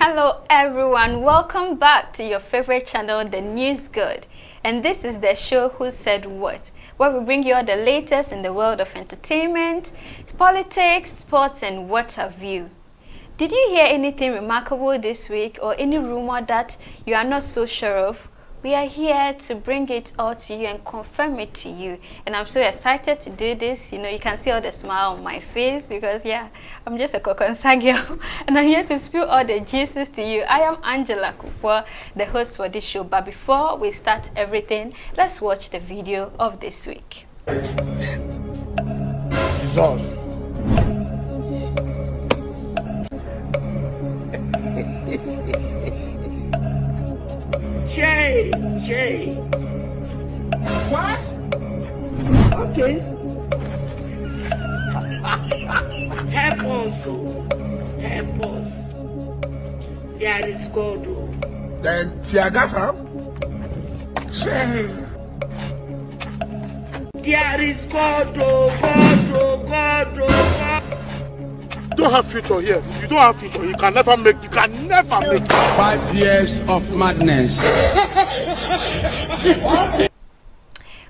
Hello everyone, welcome back to your favorite channel, The News Good. And this is the show Who Said What, where we bring you all the latest in the world of entertainment, politics, sports and what have you. Did you hear anything remarkable this week or any rumor that you are not so sure of? We are here to bring it all to you and confirm it to you. And I'm so excited to do this. You know, you can see all the smile on my face because, yeah, I'm just a Kokonsa girl. And I'm here to spill all the juices to you. I am Angela Kupo, the host for this show. But before we start everything, let's watch the video of this week. Jesus. Jay. What? Okay. Help us. Help us. There is God. Then Tiagasa. Jay. There is God. God. You don't have future here. You don't have future. You can never make. 5 years of madness.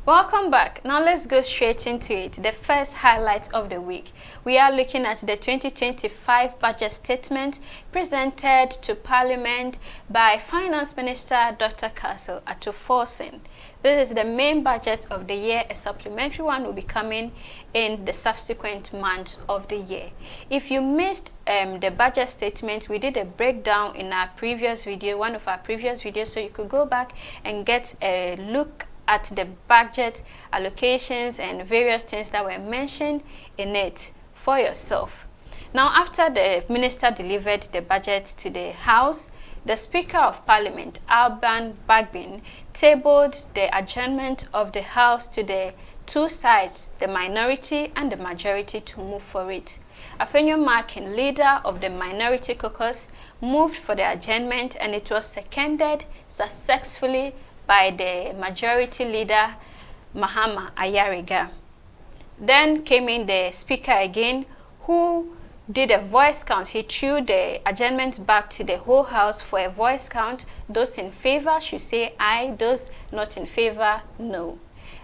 Welcome back. Now let's go straight into it. The first highlight of the week. We are looking at the 2025 budget statement presented to Parliament by Finance Minister Dr. Castle Atuforsen. This is the main budget of the year. A supplementary one will be coming in the subsequent months of the year. If you missed the budget statement, we did a breakdown in our previous video, one of our previous videos, so you could go back and get a look at the budget allocations and various things that were mentioned in it for yourself. Now, after the minister delivered the budget to the House, the Speaker of Parliament, Alban Bagbin, tabled the adjournment of the House to the two sides, the minority and the majority, to move for it. Afenyo Markin, leader of the minority caucus, moved for the adjournment, and it was seconded successfully by the majority leader, Mahama Ayariga. Then came in the speaker again, who did a voice count. He threw the adjournment back to the whole house for a voice count. Those in favor should say aye, those not in favor, no.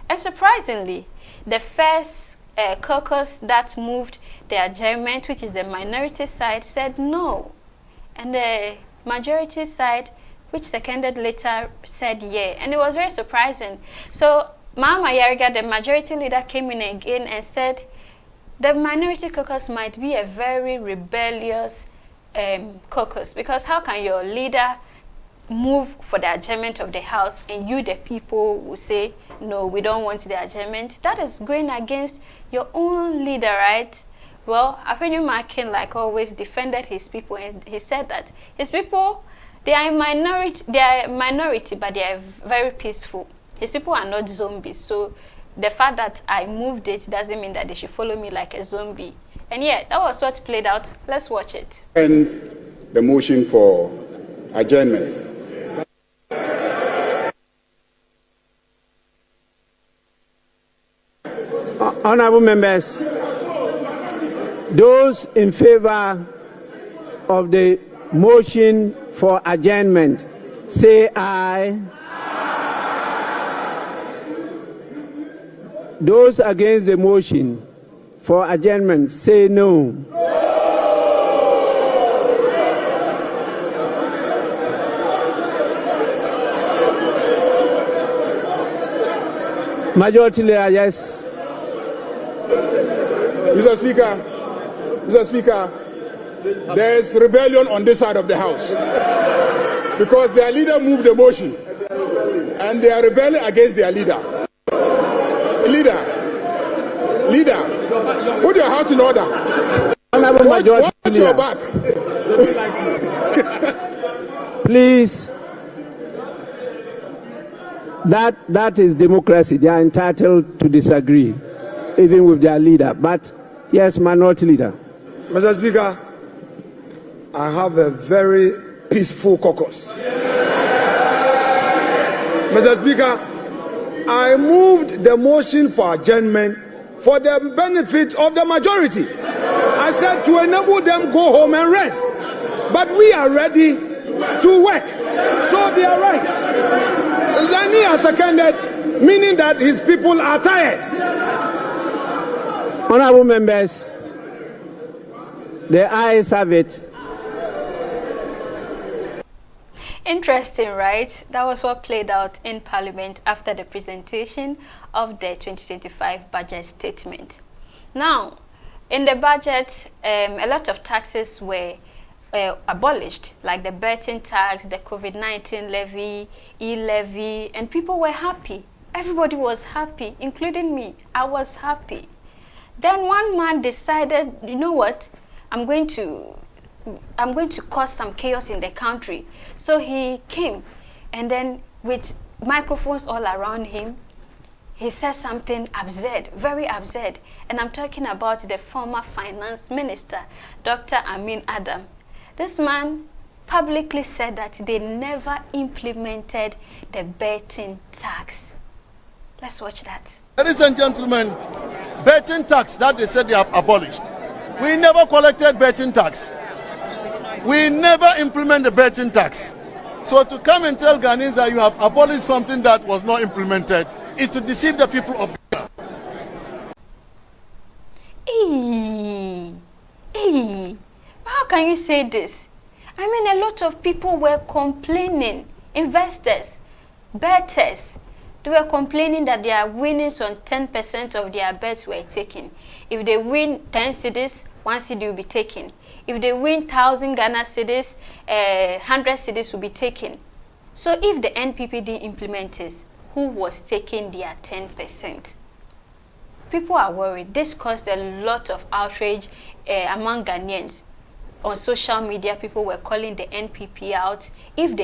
And surprisingly, the first caucus that moved the adjournment, which is the minority side, said no. And the majority side, which seconded later, said yeah. And it was very surprising. So Mahama Ayariga, the majority leader, came in again and said the minority caucus might be a very rebellious caucus, because how can your leader move for the adjournment of the House and you, the people, will say, no, we don't want the adjournment? That is going against your own leader, right? Well, Afenyo Markin, like always, defended his people, and he said that his people, they are minority, but they are very peaceful. His people are not zombies, so the fact that I moved it doesn't mean that they should follow me like a zombie. And yeah, that was what played out. Let's watch it. And the motion for adjournment. Honorable members, those in favor of the motion for adjournment, say aye. Those against the motion for adjournment, say no. Majority leader, yes. Mr. Speaker, there is rebellion on this side of the House because their leader moved the motion and they are rebelling against their leader. Leader, put your house in order. Watch your back. Please, that is democracy. They are entitled to disagree, even with their leader. But yes, minority leader. Mr. Speaker, I have a very peaceful caucus. Mr. Speaker, I moved the motion for adjournment for the benefit of the majority. I said to enable them go home and rest. But we are ready to work. So they are right. Then he has seconded, meaning that his people are tired. Honorable members, the ayes have it. Interesting, right? That was what played out in Parliament after the presentation of the 2025 budget statement. Now, in the budget, a lot of taxes were abolished, like the betting tax, the COVID-19 levy, e-levy, and people were happy. Everybody was happy, including me. I was happy. Then one man decided, you know what? I'm going to cause some chaos in the country. So he came, and then with microphones all around him, he said something absurd, very absurd. And I'm talking about the former finance minister, Dr. Amin Adam. This man publicly said that they never implemented the betting tax. Let's watch that. Ladies and gentlemen, betting tax that they said they have abolished. We never collected betting tax. We never implement the betting tax. So to come and tell Ghanaians that you have abolished something that was not implemented is to deceive the people of Ghana. How can you say this? I mean, a lot of people were complaining, investors, bettors. They were complaining that their winnings on 10% of their bets were taken. If they win 10 cedis, 1 cedi will be taken. If they win 1,000 Ghana cedis, 100 cedis will be taken. So if the NPP didn't implement this, who was taking their 10%? People are worried. This caused a lot of outrage among Ghanaians. On social media, people were calling the NPP out. If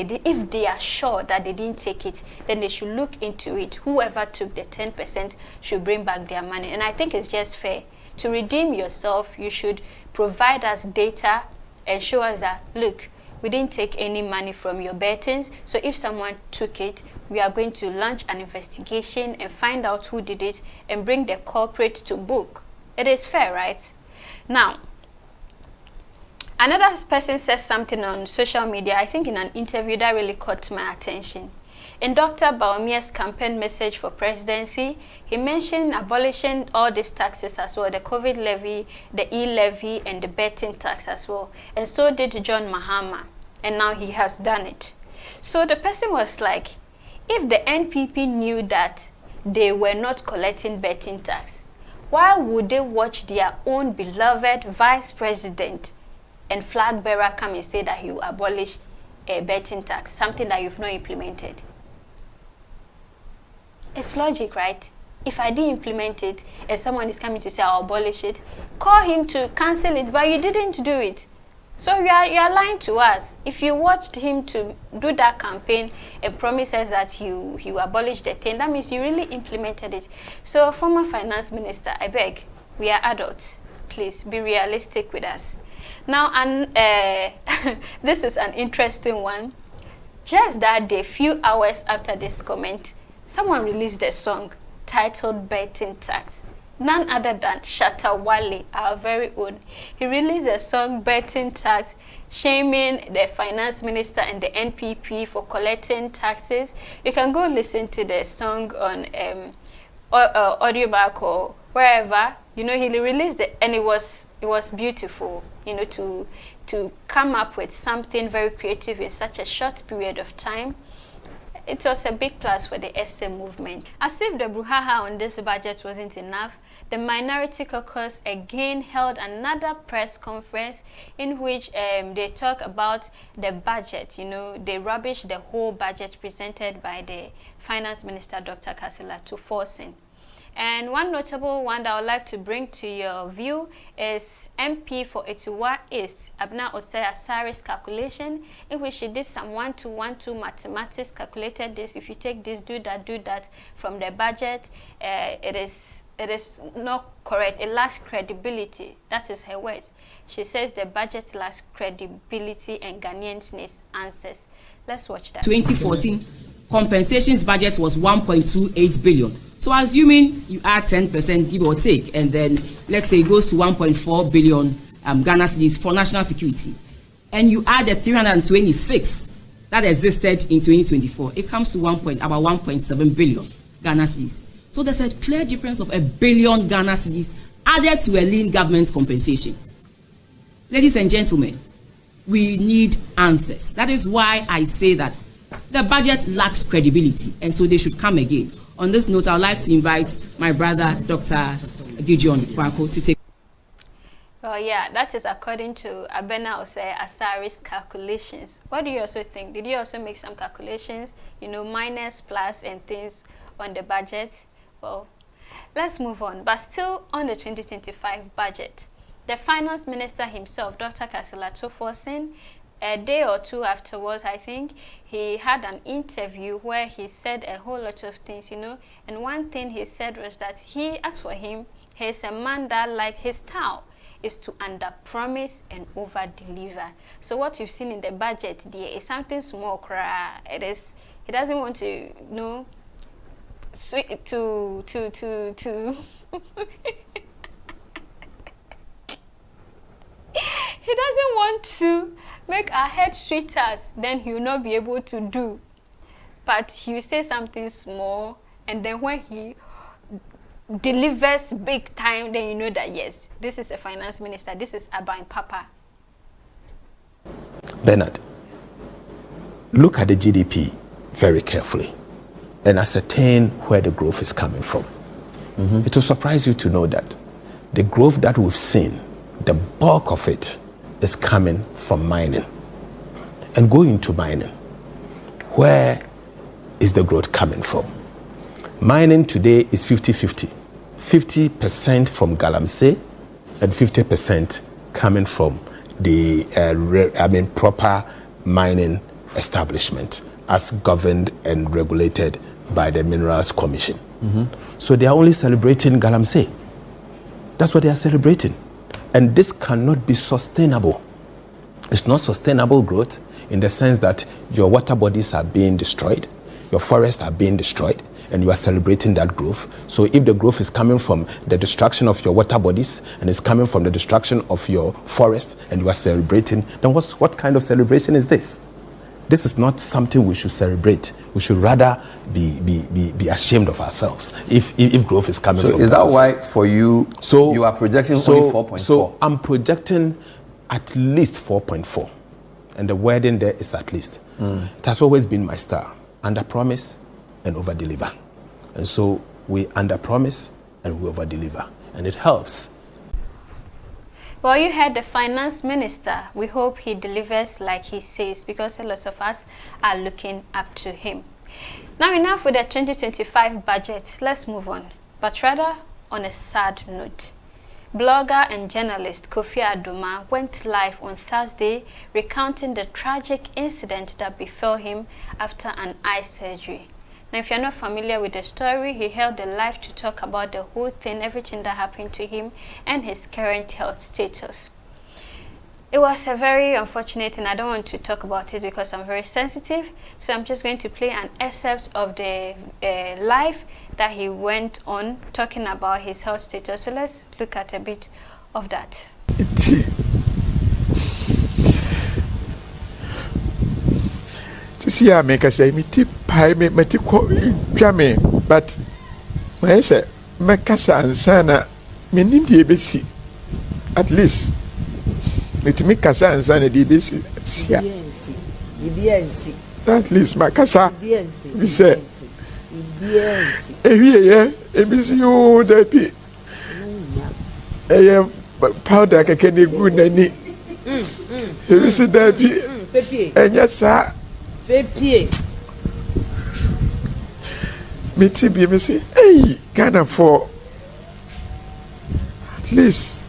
they are sure that they didn't take it, then they should look into it. Whoever took the 10% should bring back their money. And I think it's just fair. To redeem yourself, you should provide us data and show us that, look, we didn't take any money from your bettings. So if someone took it, we are going to launch an investigation and find out who did it and bring the culprit to book. It is fair, right? Now, another person says something on social media, I think in an interview, that really caught my attention. In Dr. Baumia's campaign message for presidency, he mentioned abolishing all these taxes as well, the COVID levy, the e-levy, and the betting tax as well. And so did John Mahama, and now he has done it. So the person was like, if the NPP knew that they were not collecting betting tax, why would they watch their own beloved vice president and flag bearer come and say that he will abolish a betting tax, something that you've not implemented? It's logic, right? If I didn't implement it and someone is coming to say I'll abolish it, call him to cancel it, but you didn't do it. So you are lying to us. If you watched him to do that campaign and promises that he will abolish the thing, that means you really implemented it. So former finance minister, I beg, we are adults. Please be realistic with us. Now, and this is an interesting one. Just that day, few hours after this comment, someone released a song titled Betting Tax. None other than Shatta Wale, our very own. He released a song, Betting Tax, shaming the finance minister and the NPP for collecting taxes. You can go listen to the song on Audio Back or wherever. You know, he released it and it was beautiful, you know, to come up with something very creative in such a short period of time. It was a big plus for the SM movement. As if the brouhaha on this budget wasn't enough, the Minority Caucus again held another press conference in which they talk about the budget. You know, they rubbish the whole budget presented by the Finance Minister, Dr. Kasila Tuforsin. And one notable one that I would like to bring to your view is MP for Etiwa East, Abna Osei Asari's calculation, in which she did some 1-2-1-2 mathematics, calculated this. If you take this, do that from the budget, it is not correct. It lacks credibility. That is her words. She says the budget lacks credibility and Ghanaians need answers. Let's watch that. 2014 compensations budget was 1.28 billion. So assuming you add 10%, give or take, and then let's say it goes to 1.4 billion Ghana cedis for national security. and you add the 326 that existed in 2024, it comes to about 1.7 billion Ghana cedis. So there's a clear difference of 1 billion Ghana cedis added to a lean government compensation. Ladies and gentlemen, we need answers. That is why I say that the budget lacks credibility, and so they should come again. On this note, I would like to invite my brother, Dr. Gideon Kwako, to take. Oh yeah, that is according to Abena Asari's calculations. What do you also think? Did you also make some calculations, minus, plus, and things on the budget? Well, let's move on. But still on the 2025 budget, the finance minister himself, Dr. Kasila Tofosin, a day or two afterwards, I think, he had an interview where he said a whole lot of things, and one thing he said was that as for him, he's a man that, like, his style is to under-promise and over-deliver. So what you've seen in the budget there is something small. He doesn't want to, he doesn't want to make our head sweeter, then he will not be able to do. But you say something small, and then when he delivers big time, then you know that yes, this is a finance minister, this is Abba and Papa. Bernard, look at the GDP very carefully and ascertain where the growth is coming from. It will surprise you to know that the growth that we've seen, the bulk of it is coming from mining. And going into mining, where is the growth coming from? Mining today is 50-50. 50% from Galamsey and 50% coming from the proper mining establishment as governed and regulated by the Minerals Commission. So they are only celebrating Galamsey. That's what they are celebrating. And this cannot be sustainable. It's not sustainable growth in the sense that your water bodies are being destroyed, your forests are being destroyed, and you are celebrating that growth. So if the growth is coming from the destruction of your water bodies and it's coming from the destruction of your forest and you are celebrating, then what kind of celebration is this? This is not something we should celebrate. We should rather be ashamed of ourselves if growth is coming from. So is that why for you, you are projecting only 4.4? So I'm projecting at least 4.4. And the wording there is at least. It has always been my style. Under promise and over deliver. And so we under promise and we over deliver. And it helps. Well, you heard the finance minister. We hope he delivers like he says, because a lot of us are looking up to him. Now enough with the 2025 budget. Let's move on, but rather on a sad note. Blogger and journalist Kofi Adoma went live on Thursday recounting the tragic incident that befell him after an eye surgery. Now, if you're not familiar with the story, he held the live to talk about the whole thing, everything that happened to him, and his current health status. It was a very unfortunate, and I don't want to talk about it because I'm very sensitive. So I'm just going to play an excerpt of the live that he went on talking about his health status. So let's look at a bit of that. To see I make a say me tip pie me drame, but my say Macassa and Sana me need the ABC at least. It make Cassa and Sana the ABC. At least Macassa, we say. Here, ABC, you the powder can be good and it. Here is a deputy, and yes, sir. Mitzi be me say, hey, Ghana for at least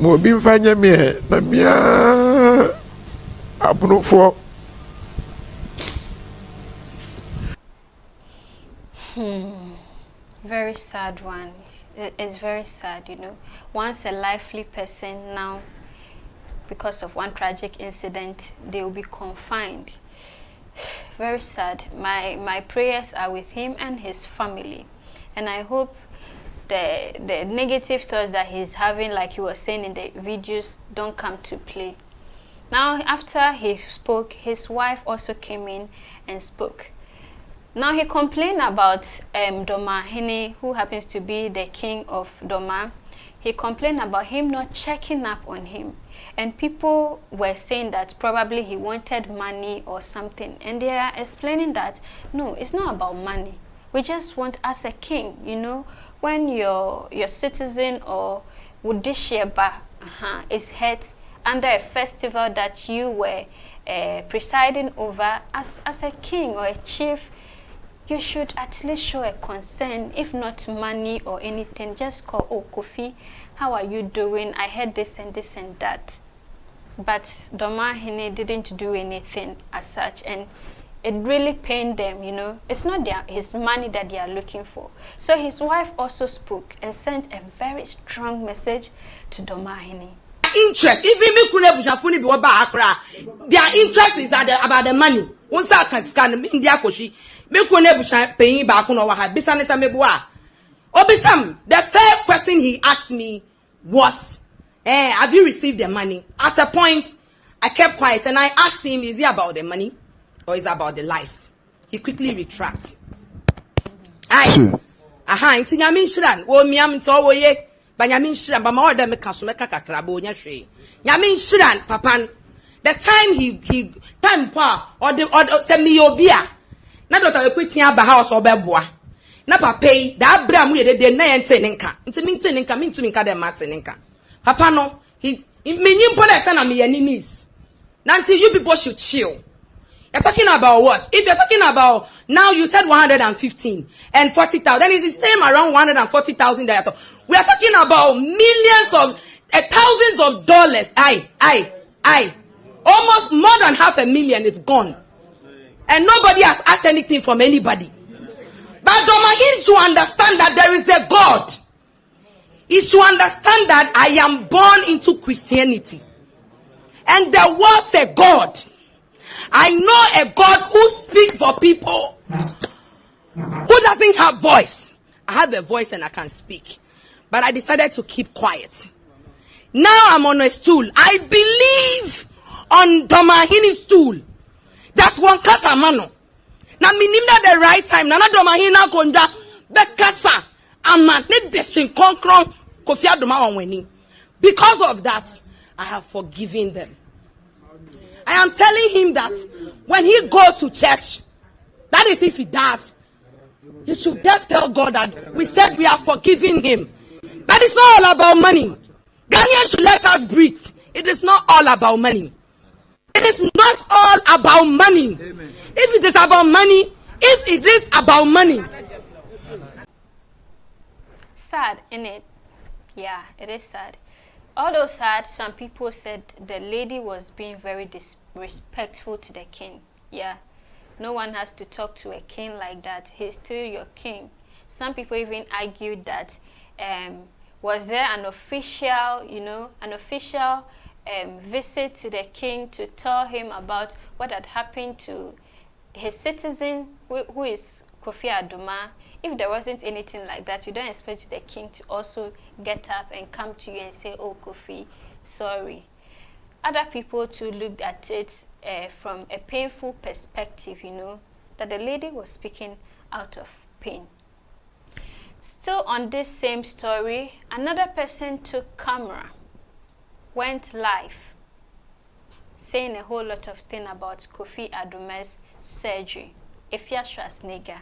mo bin fanya me na mia abunu for. Very sad one. It's very sad, you know. Once a lively person, now because of one tragic incident, they will be confined. Very sad. My prayers are with him and his family, and I hope the negative thoughts that he's having, like he was saying in the videos, don't come to play. Now, after he spoke, his wife also came in and spoke. Now, he complained about Doma Hene, who happens to be the king of Doma. He complained about him not checking up on him. And people were saying that probably he wanted money or something. And they are explaining that, no, it's not about money. We just want, as a king, you know, when your citizen or Wudisheba is hurt under a festival that you were presiding over, as a king or a chief, you should at least show a concern, if not money or anything. Just call, oh, Kofi, how are you doing? I heard this and this and that. But Doma Hene didn't do anything as such, and it really pained them, you know. It's not his money that they are looking for. So his wife also spoke and sent a very strong message to Doma Hene. Interest, even me kune bushafuni bi oba akra, their interest is about the money. Once I can scan me India koshi, me kune busha paying back on our business and meboa. Obisam, the first question he asked me was, have you received the money? At a point, I kept quiet and I asked him, is it about the money or is it about the life? He quickly retracts. Inti nyamin shiran, wo miam to wo ye. Banyamin shiran, ba ma order me kaso me kakra bo nya hwe. Nyamin shiran papan. The time he time pa or se mi obia. Na doctor ekwetia ba house obeboa. Na papa yi da abra mu ye de na ye ntenenka. Ntenenka mi ntuminka de matenenka. Papa no, he menyim po na se na me ye ninis. Now until you people should chill. You're talking about what? If you're talking about, now you said 115 and 40,000, then it's the same around 140,000 that we are talking about millions of, thousands of dollars. Almost more than 500,000, it's gone. And nobody has asked anything from anybody. But Doma is to understand that there is a God. Is to understand that I am born into Christianity. And there was a God. I know a God who speaks for people who doesn't have voice. I have a voice and I can speak. But I decided to keep quiet. Now I'm on a stool. I believe on Doma Hene's stool that one kasa mano. Na minimna the right time. Nana Doma Hene konda bekasa ama ne destin konkron Kofi Adoma onweni. Because of that, I have forgiven them. I am telling him that when he goes to church, that is if he does, he should just tell God that we said we are forgiving him. That is not all about money. Ghanaians should let us breathe. It is not all about money. It is not all about money. Amen. If it is about money, Sad, innit? Yeah, it is sad. Although sad, some people said the lady was being very disrespectful to the king. Yeah, no one has to talk to a king like that. He's still your king. Some people even argued that was there an official, visit to the king to tell him about what had happened to his citizen, who is Kofi Adoma. If there wasn't anything like that, you don't expect the king to also get up and come to you and say, oh, Kofi, sorry. Other people too looked at it from a painful perspective, that the lady was speaking out of pain. Still on this same story, another person took camera, went live, saying a whole lot of things about Kofi Adoma's surgery, Schwarzenegger.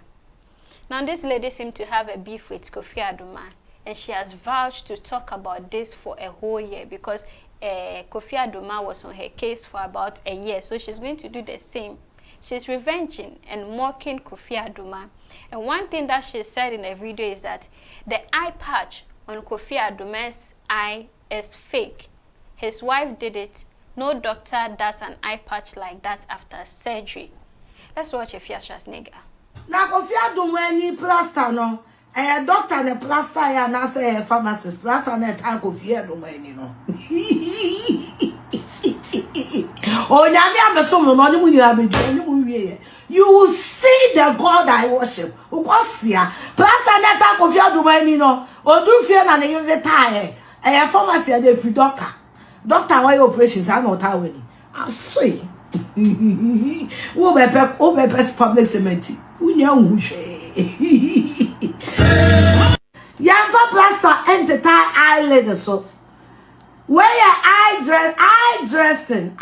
Now, this lady seemed to have a beef with Kofi Adoma, and she has vowed to talk about this for a whole year because Kofi Adoma was on her case for about a year, so she's going to do the same. She's revenging and mocking Kofi Adoma. And one thing that she said in the video is that the eye patch on Kofi Adoma's eye is fake. His wife did it. No doctor does an eye patch like that after surgery. Let's watch Schwarzenegger. Na Kofi Adoma ni plaster no. Doctor ne plaster ya na say pharmacist plaster na tan Kofi Adoma ni no. O nyame amesom no ni mu nyina bedu ni mu wie. you will see the God I worship. Ukosia. Pastor Neta Kofi Adoma ni no. Odu fie na ne use tie. E pharmacy dey free doctor. Doctor why operations are not away. Asoi. Wo be public cement. Unya unhwe. Yamfa plaster entire island so. Where I dressing.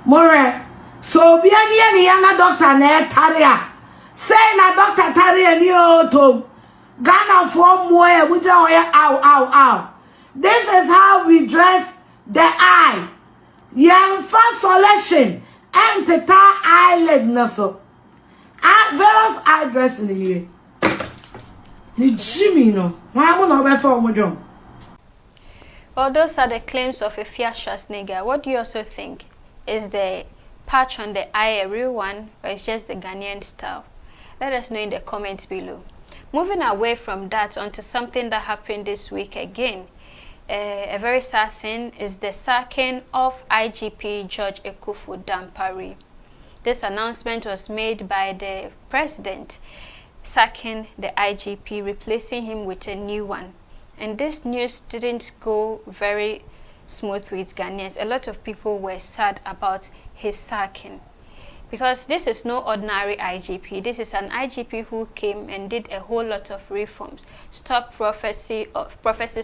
More. So be any yana doctor ne taria. Say na doctor taria ni oto. Ghana for more we ow. This is how we dress the eye. Yamfa selection entire island na so. Various eye dressing here. Jimmy no. Well, those are the claims of a fierce Schwarzenegger. What do you also think? Is the patch on the eye a real one, or is just the Ghanaian style? Let us know in the comments below. Moving away from that onto something that happened this week again. A very sad thing is the sacking of IGP George Dampre. This announcement was made by the president, sacking the IGP, replacing him with a new one. And this news didn't go very smooth with Ghanaians. A lot of people were sad about his sacking, because this is no ordinary IGP. This is an IGP who came and did a whole lot of reforms, stop prophecies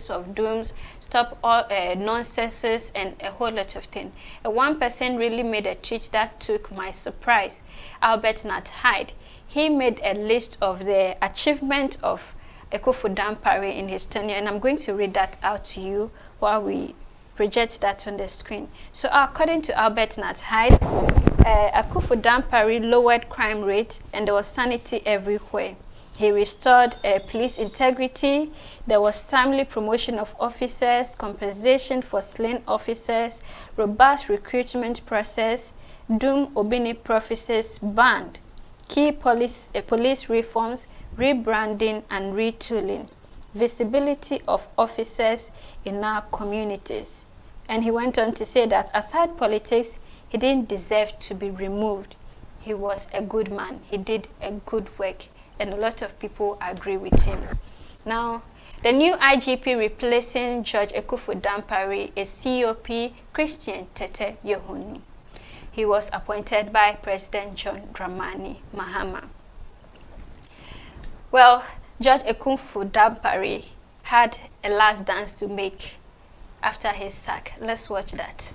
of dooms, stop all nonsenses, and a whole lot of things. And one person really made a tweet that took my surprise. Albert Nat Hyde. He made a list of the achievement of Dampre in his tenure, and I'm going to read that out to you while we project that on the screen. So according to Albert Nat Hyde, Dampre lowered crime rate and there was sanity everywhere. He restored police integrity. There was timely promotion of officers, compensation for slain officers, robust recruitment process, doom Obini prophecies banned, key police reforms, rebranding and retooling, visibility of officers in our communities. And he went on to say that aside politics, he didn't deserve to be removed. He was a good man. He did a good work, and a lot of people agree with him. Now, the new IGP replacing George Dampre is COP Christian Tete Yohuni. He was appointed by President John Dramani Mahama. Well, George Dampre had a last dance to make after his sack. Let's watch that.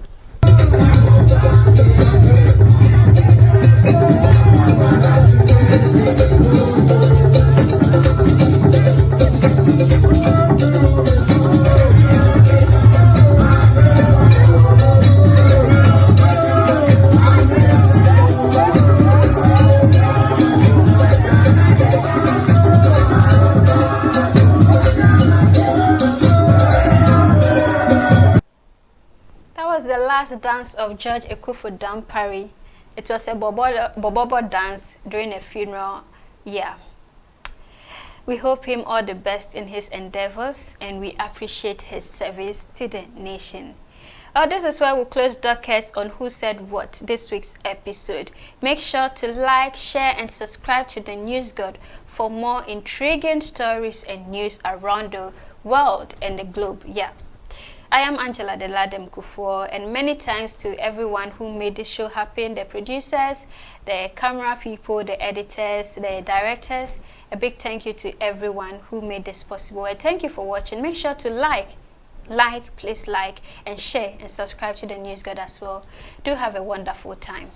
Dance of George Dampre. It was a bobobo dance during a funeral. Yeah. We hope him all the best in his endeavors, and we appreciate his service to the nation. This is where we'll close dockets on Who Said What this week's episode. Make sure to like, share, and subscribe to the News God for more intriguing stories and news around the world and the globe. Yeah. I am Angela de Ladem Kufuor, and many thanks to everyone who made this show happen, the producers, the camera people, the editors, the directors. A big thank you to everyone who made this possible, and thank you for watching. Make sure to please like and share and subscribe to the News God as well. Do have a wonderful time.